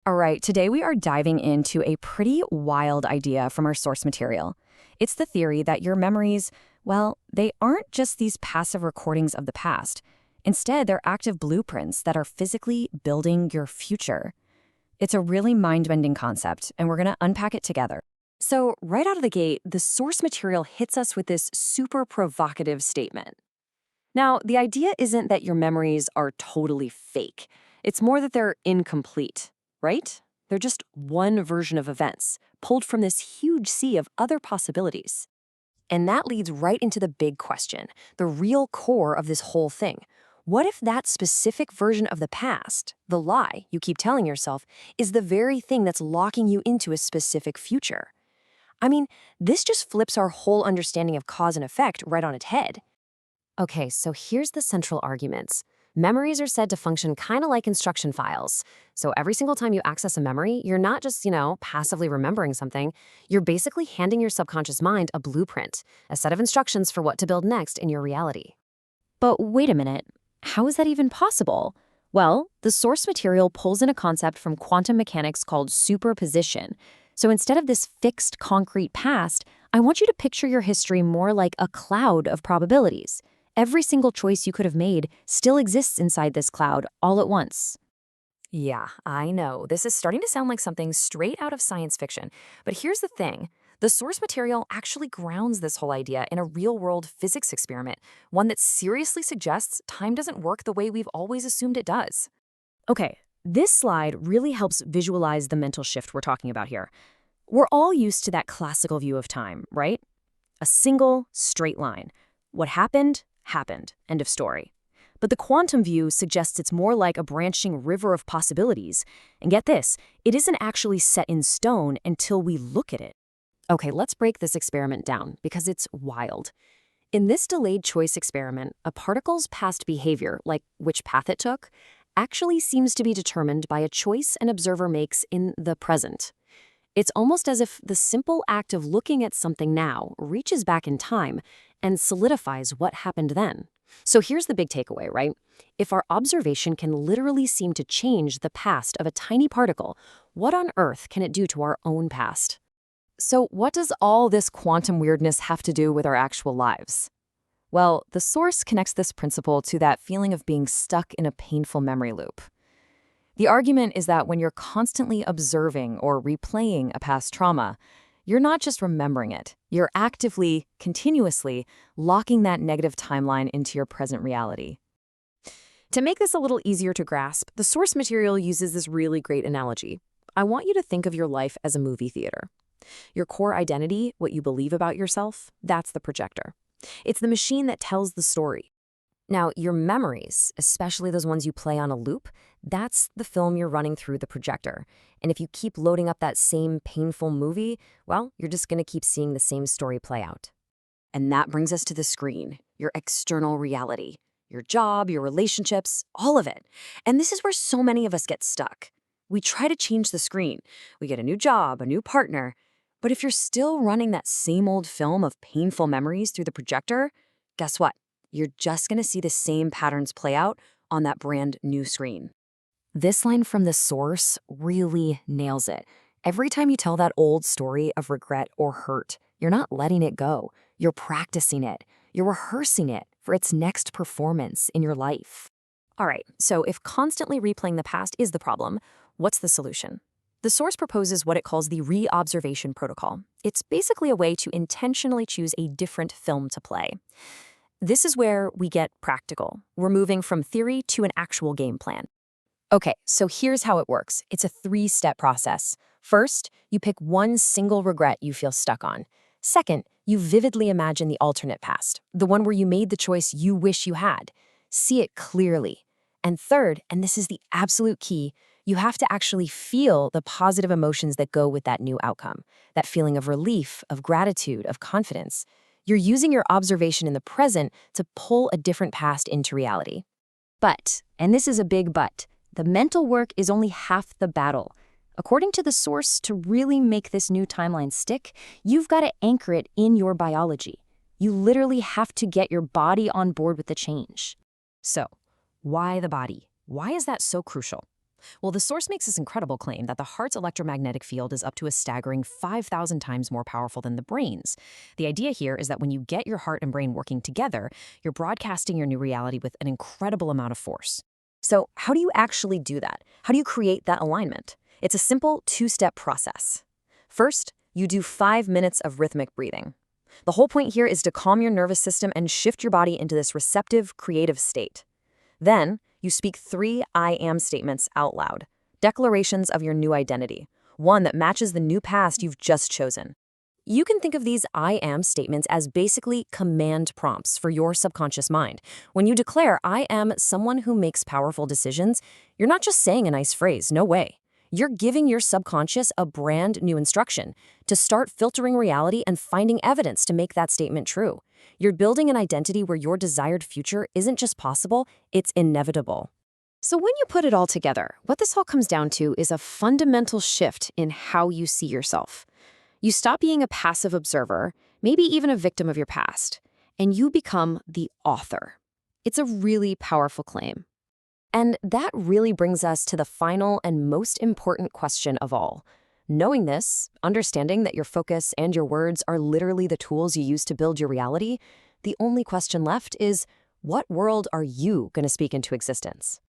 All right, today we are diving into a pretty wild idea from our source material. It's the theory that your memories, well, they aren't just these passive recordings of the past. Instead, they're active blueprints that are physically building your future. It's a really mind-bending concept, and we're going to unpack it together. So, right out of the gate, the source material hits us with this super provocative statement. Now, the idea isn't that your memories are totally fake. It's more that they're incomplete, right? They're just one version of events, pulled from this huge sea of other possibilities. And that leads right into the big question, the real core of this whole thing. What if that specific version of the past, the lie you keep telling yourself, is the very thing that's locking you into a specific future? I mean, this just flips our whole understanding of cause and effect right on its head. Okay, so here's the central arguments. Memories are said to function kind of like instruction files. So every single time you access a memory, you're not just, passively remembering something. You're basically handing your subconscious mind a blueprint, a set of instructions for what to build next in your reality. But wait a minute, how is that even possible? Well, the source material pulls in a concept from quantum mechanics called superposition. So instead of this fixed, concrete past, I want you to picture your history more like a cloud of probabilities. Every single choice you could have made still exists inside this cloud all at once. Yeah, I know. This is starting to sound like something straight out of science fiction. But here's the thing. The source material actually grounds this whole idea in a real-world physics experiment, one that seriously suggests time doesn't work the way we've always assumed it does. Okay, this slide really helps visualize the mental shift we're talking about here. We're all used to that classical view of time, right? A single, straight line. What happened, happened. End of story. But the quantum view suggests it's more like a branching river of possibilities. And get this, it isn't actually set in stone until we look at it. Okay, let's break this experiment down because it's wild. In this delayed choice experiment, a particle's past behavior, like which path it took, actually seems to be determined by a choice an observer makes in the present. It's almost as if the simple act of looking at something now reaches back in time and solidifies what happened then. So here's the big takeaway, right? If our observation can literally seem to change the past of a tiny particle, what on earth can it do to our own past? So what does all this quantum weirdness have to do with our actual lives? Well, the source connects this principle to that feeling of being stuck in a painful memory loop. The argument is that when you're constantly observing or replaying a past trauma, you're not just remembering it, you're actively, continuously locking that negative timeline into your present reality. To make this a little easier to grasp, the source material uses this really great analogy. I want you to think of your life as a movie theater. Your core identity, what you believe about yourself, that's the projector. It's the machine that tells the story. Now, your memories, especially those ones you play on a loop, that's the film you're running through the projector. And if you keep loading up that same painful movie, well, you're just going to keep seeing the same story play out. And that brings us to the screen, your external reality, your job, your relationships, all of it. And this is where so many of us get stuck. We try to change the screen. We get a new job, a new partner. But if you're still running that same old film of painful memories through the projector, guess what? You're just going to see the same patterns play out on that brand new screen. This line from the source really nails it. Every time you tell that old story of regret or hurt, you're not letting it go. You're practicing it. You're rehearsing it for its next performance in your life. All right, so if constantly replaying the past is the problem, what's the solution? The source proposes what it calls the re-observation protocol. It's basically a way to intentionally choose a different film to play. This is where we get practical. We're moving from theory to an actual game plan. Okay, so here's how it works. It's a 3-step process. First, you pick one single regret you feel stuck on. Second, you vividly imagine the alternate past, the one where you made the choice you wish you had. See it clearly. And third, and this is the absolute key, you have to actually feel the positive emotions that go with that new outcome, that feeling of relief, of gratitude, of confidence. You're using your observation in the present to pull a different past into reality. But, and this is a big but, the mental work is only half the battle. According to the source, to really make this new timeline stick, you've got to anchor it in your biology. You literally have to get your body on board with the change. So, why the body? Why is that so crucial? Well, the source makes this incredible claim that the heart's electromagnetic field is up to a staggering 5,000 times more powerful than the brain's. The idea here is that when you get your heart and brain working together, you're broadcasting your new reality with an incredible amount of force. So, how do you actually do that? How do you create that alignment? It's a simple two-step process. First, you do 5 minutes of rhythmic breathing. The whole point here is to calm your nervous system and shift your body into this receptive, creative state. Then, you speak 3 I am statements out loud, declarations of your new identity, one that matches the new past you've just chosen. You can think of these I am statements as basically command prompts for your subconscious mind. When you declare, I am someone who makes powerful decisions, you're not just saying a nice phrase, no way. You're giving your subconscious a brand new instruction to start filtering reality and finding evidence to make that statement true. You're building an identity where your desired future isn't just possible, it's inevitable. So when you put it all together, what this all comes down to is a fundamental shift in how you see yourself. You stop being a passive observer, maybe even a victim of your past, and you become the author. It's a really powerful claim. And that really brings us to the final and most important question of all. Knowing this, understanding that your focus and your words are literally the tools you use to build your reality, the only question left is, what world are you going to speak into existence?